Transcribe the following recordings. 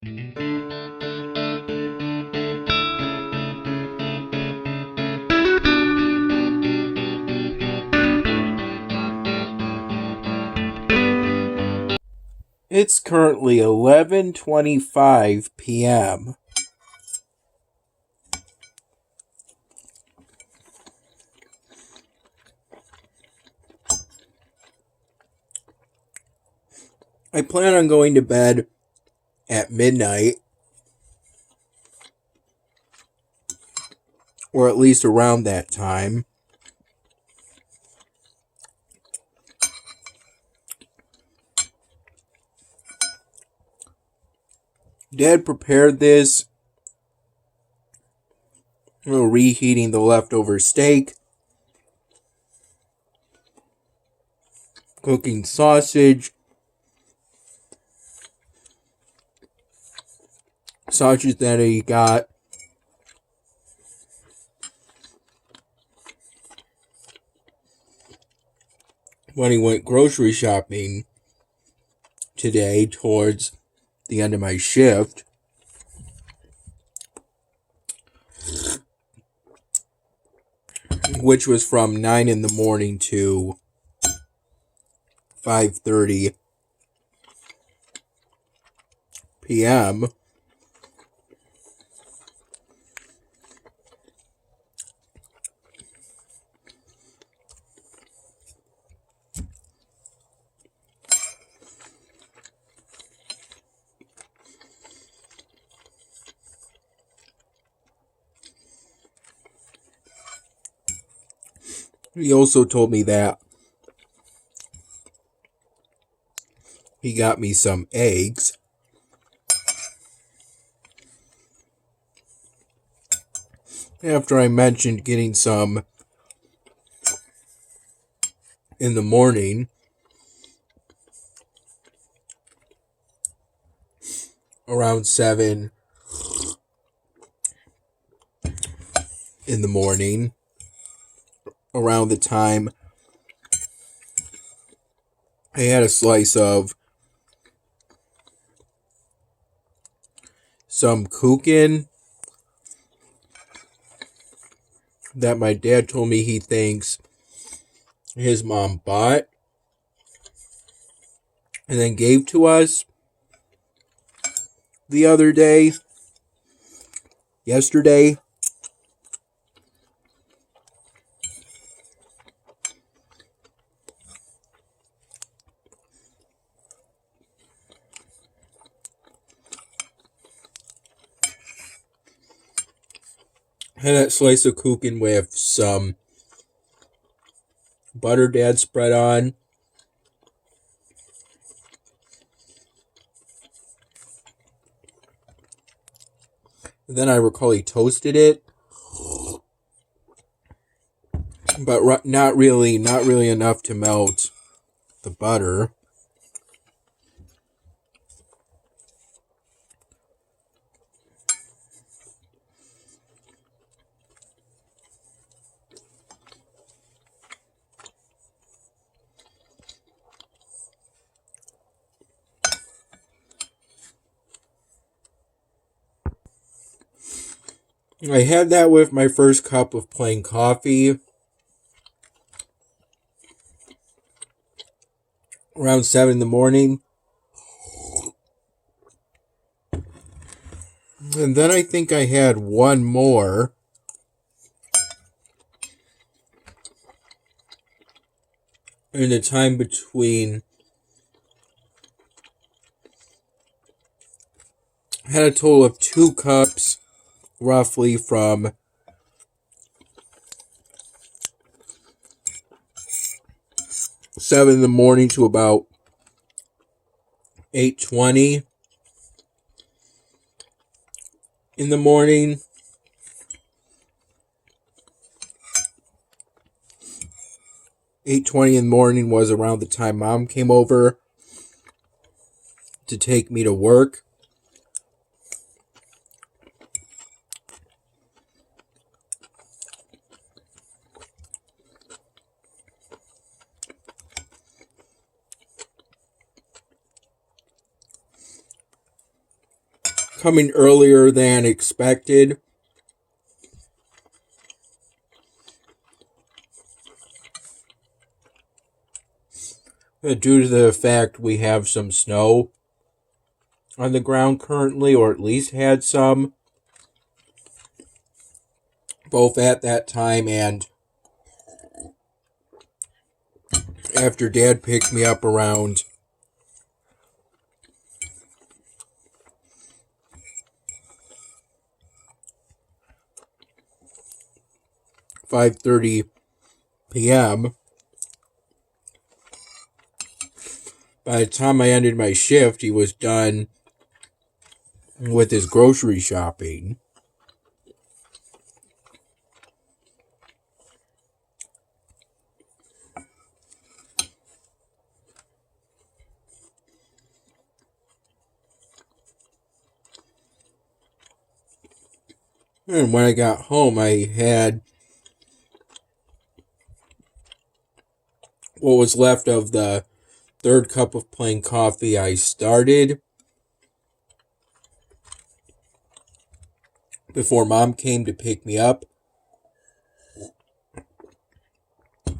It's currently 11:25 p.m. I plan on going to bed at midnight, or at least around that time. Dad prepared this, reheating the leftover steak, cooking sausage that he got when he went grocery shopping today towards the end of my shift. Which was from 9 in the morning to 5:30 p.m. He also told me that he got me some eggs. After I mentioned getting some in the morning, around 7 in the morning, around the time I had a slice of some kuchen that my dad told me he thinks his mom bought and then gave to us the other day, yesterday. Had that slice of kuchen with some butter Dad spread on. Then I recall he toasted it, but not really enough to melt the butter. I had that with my first cup of plain coffee around 7 in the morning. And then I think I had one more in the time between. I had a total of 2 cups, roughly from 7 in the morning to about 8:20 in the morning. "8:20 in the morning was around the time Mom came over to take me to work. coming earlier than expected. Due to the fact we have some snow on the ground currently, or at least had some, both at that time and after Dad picked me up around 5:30 p.m. By the time I ended my shift, he was done with his grocery shopping. And when I got home, I had what was left of the third cup of plain coffee I started before Mom came to pick me up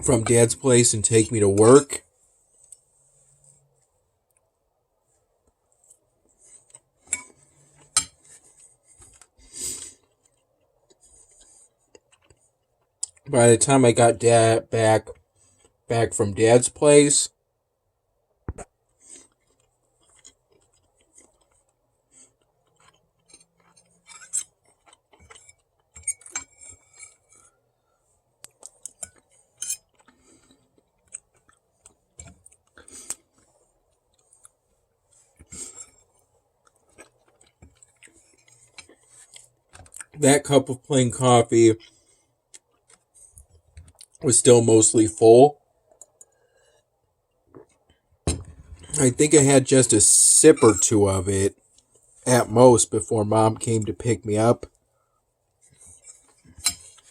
from Dad's place and take me to work. By the time I got Dad back from Dad's place, that cup of plain coffee was still mostly full. I think I had just a sip or two of it at most before Mom came to pick me up.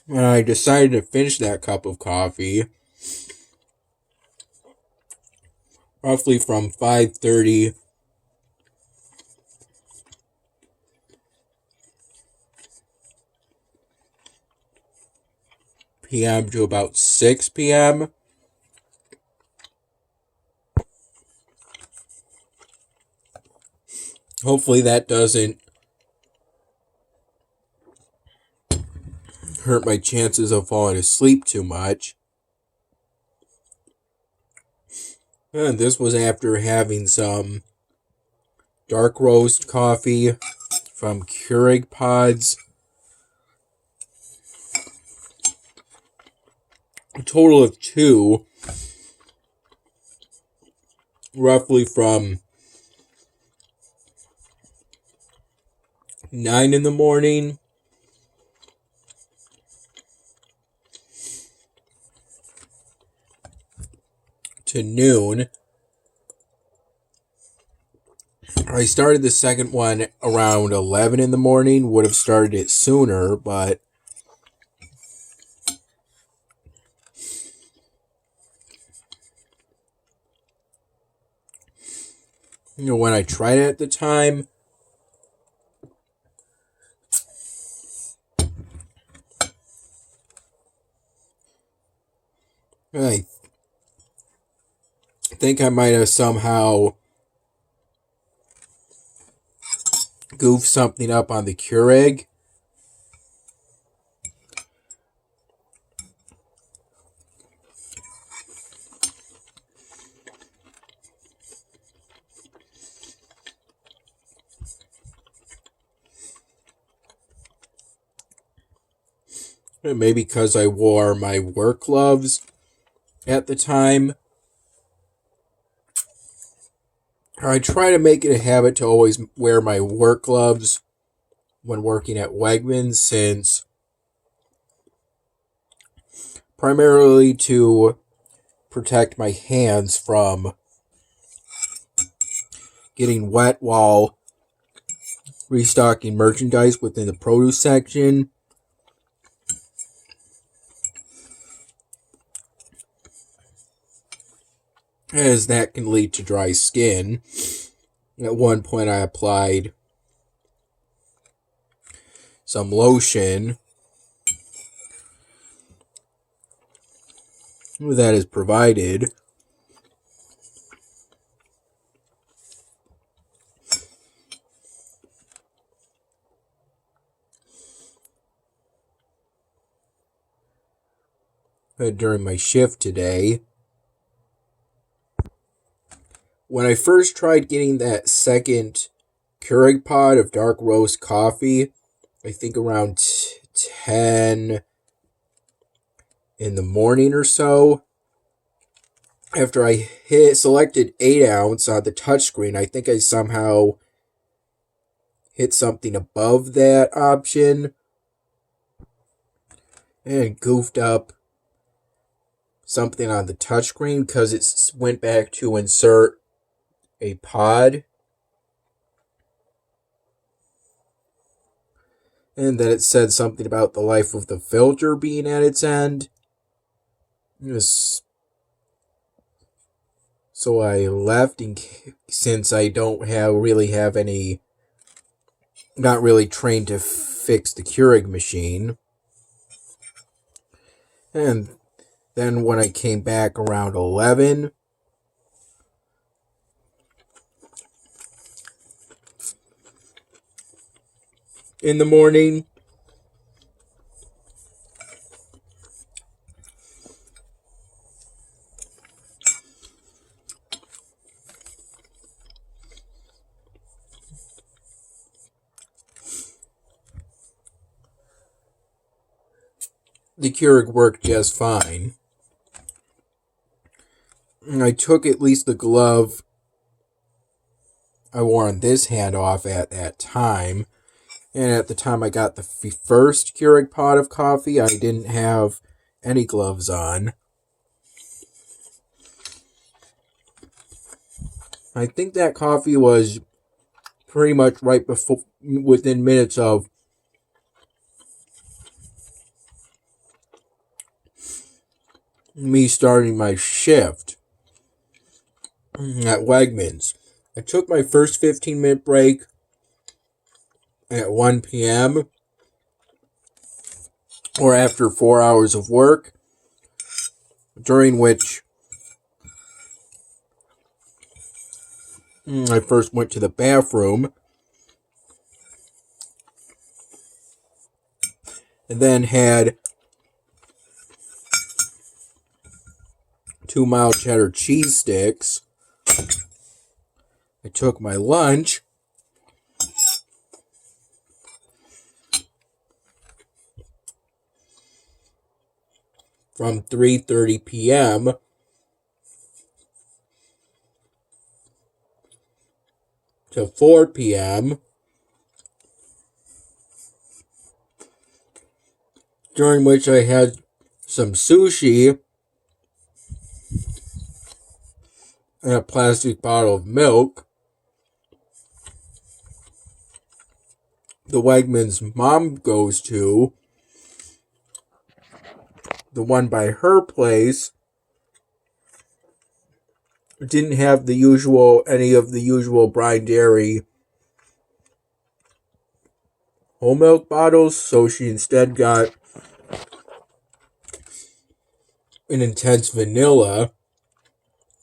And I decided to finish that cup of coffee roughly from 5:30 p.m. to about 6 p.m. Hopefully that doesn't hurt my chances of falling asleep too much. And this was after having some dark roast coffee from Keurig Pods. A total of 2, roughly from 9 in the morning to noon. I started the second one around 11 in the morning. Would have started it sooner, but when I tried it at the time, I think I might have somehow goofed something up on the Keurig. Maybe because I wore my work gloves at the time. I try to make it a habit to always wear my work gloves when working at Wegmans, since primarily to protect my hands from getting wet while restocking merchandise within the produce section, as that can lead to dry skin. At one point I applied some lotion that is provided. During my shift today. When I first tried getting that second Keurig pot of dark roast coffee, I think around 10 in the morning or so, after I selected 8 ounce on the touchscreen, I think I somehow hit something above that option and goofed up something on the touchscreen because it went back to insert a pod. And then it said something about the life of the filter being at its end. So I left since I don't really have any, not really trained to fix the Keurig machine. And then when I came back around 11, in the morning, the Keurig worked just fine. And I took at least the glove I wore on this hand off at that time. And at the time I got the first Keurig pot of coffee, I didn't have any gloves on. I think that coffee was pretty much right before, within minutes of me starting my shift at Wegmans. I took my first 15-minute break at 1 p.m. or after 4 hours of work, during which I first went to the bathroom and then had 2 mild cheddar cheese sticks. I took my lunch from 3:30 p.m. to 4 p.m. during which I had some sushi and a plastic bottle of milk. The Wegmans mom goes to, the one by her place, didn't have any of the usual Brine Dairy whole milk bottles, so she instead got an intense vanilla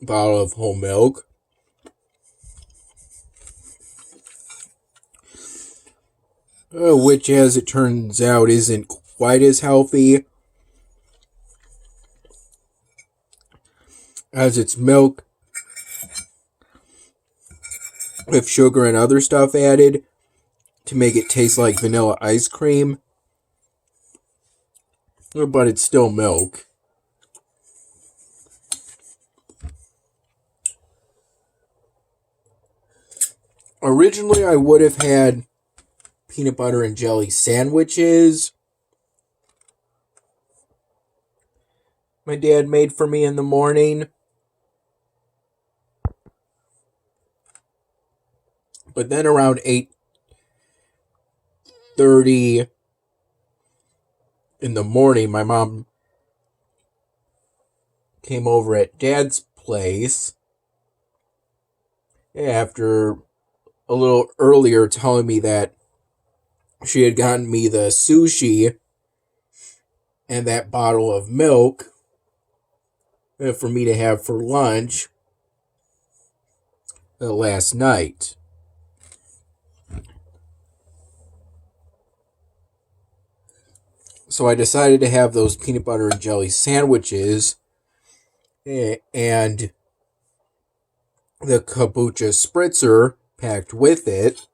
bottle of whole milk. Which, as it turns out, isn't quite as healthy as its milk with sugar and other stuff added to make it taste like vanilla ice cream. But it's still milk. Originally, I would have had peanut butter and jelly sandwiches my dad made for me in the morning. But then around 8:30 in the morning, my mom came over at Dad's place after a little earlier telling me that she had gotten me the sushi and that bottle of milk for me to have for lunch last night. So I decided to have those peanut butter and jelly sandwiches and the kombucha spritzer packed with it.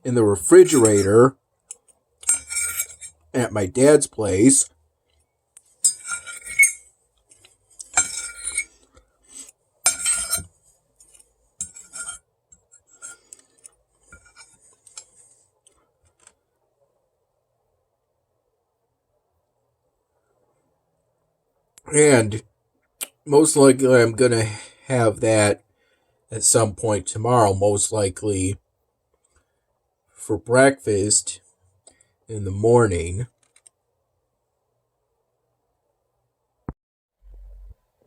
In the refrigerator at my dad's place. And most likely I'm going to have that at some point tomorrow, most likely for breakfast in the morning.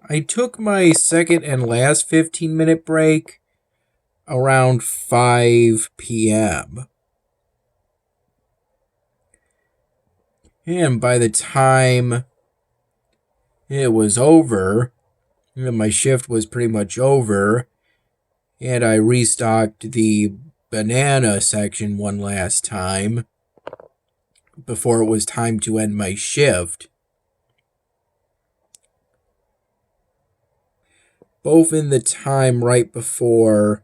I took my second and last 15-minute break around 5 p.m. And by the time it was over, my shift was pretty much over, and I restocked the banana section one last time before it was time to end my shift. Both in the time right before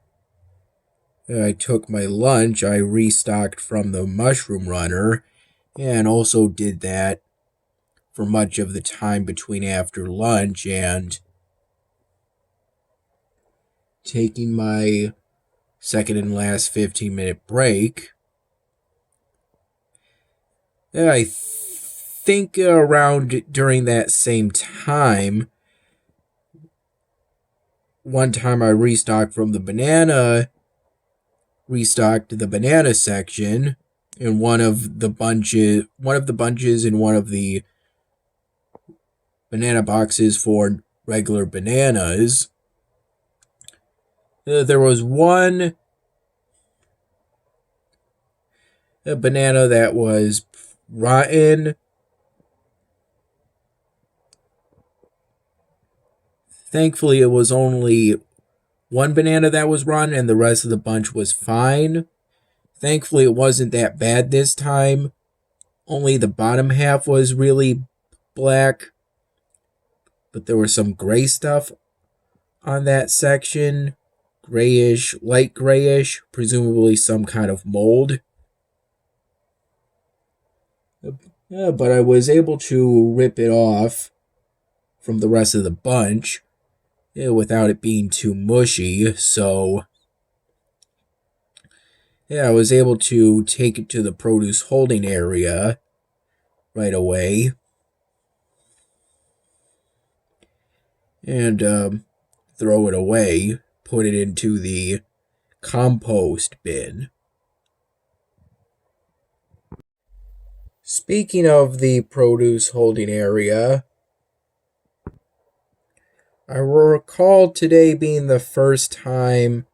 I took my lunch, I restocked from the mushroom runner, and also did that for much of the time between after lunch and taking my second and last 15-minute break. I think around during that same time, one time I restocked the banana section in one of the bunches in one of the banana boxes for regular bananas. There was one banana that was rotten. Thankfully, it was only one banana that was rotten and the rest of the bunch was fine. Thankfully, it wasn't that bad this time. Only the bottom half was really black, but there was some gray stuff on that section. Grayish, light grayish, presumably some kind of mold. Yeah, but I was able to rip it off from the rest of the bunch without it being too mushy, so I was able to take it to the produce holding area right away and throw it away, put it into the compost bin. Speaking of the produce holding area, I recall today being the first time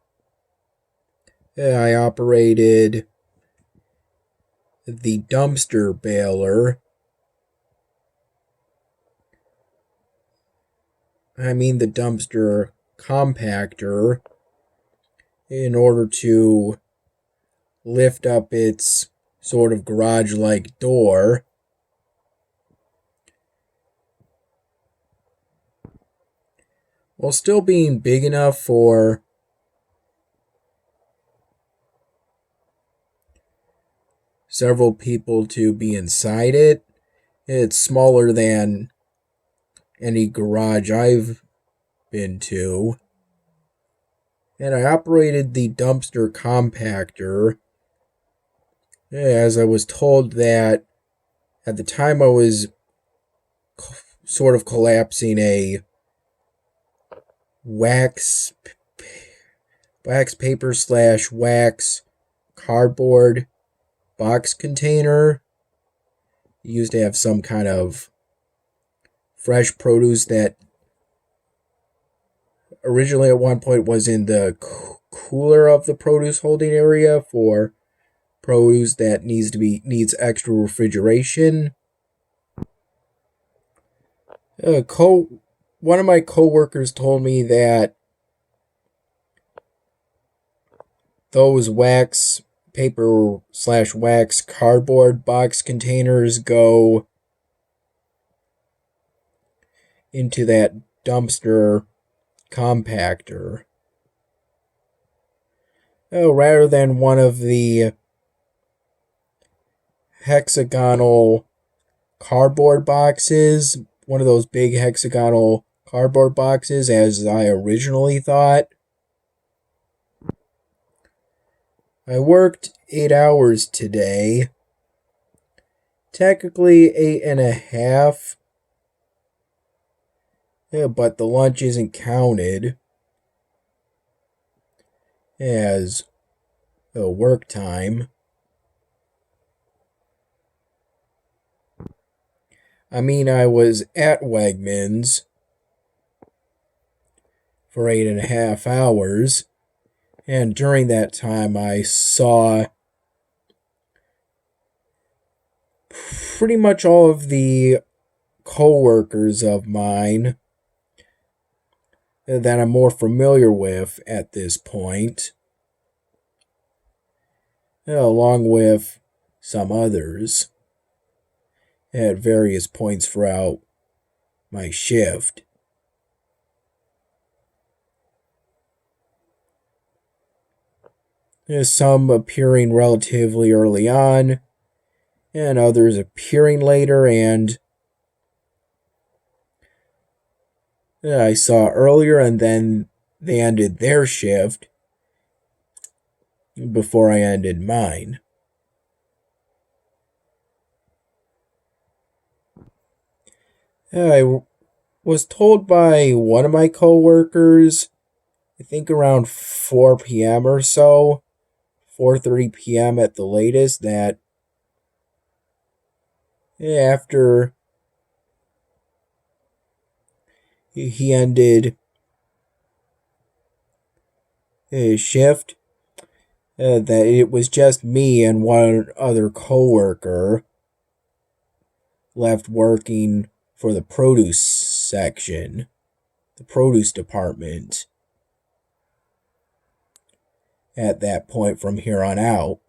I operated the dumpster baler. I mean the dumpster compactor, in order to lift up its sort of garage-like door. While still being big enough for several people to be inside it. It's smaller than any garage I've been to. And I operated the dumpster compactor, as I was told that at the time I was sort of collapsing a wax paper / wax cardboard box container used to have some kind of fresh produce that originally at one point was in the cooler of the produce holding area for produce that needs extra refrigeration. One of my coworkers told me that those wax paper / wax cardboard box containers go into that dumpster compactor. Rather than one of the hexagonal cardboard boxes, one of those big hexagonal cardboard boxes as I originally thought. I worked 8 hours today. Technically 8.5. Yeah, but the lunch isn't counted as work time. I mean, I was at Wegmans for 8.5 hours, and during that time I saw pretty much all of the co-workers of mine that I'm more familiar with at this point, along with some others at various points throughout my shift. There's some appearing relatively early on, and others appearing later, and I saw earlier, and then they ended their shift before I ended mine. I was told by one of my coworkers, I think around 4 p.m. or so, 4:30 p.m. at the latest, that after he ended his shift, that it was just me and one other coworker left working for the produce section, the produce department, at that point from here on out.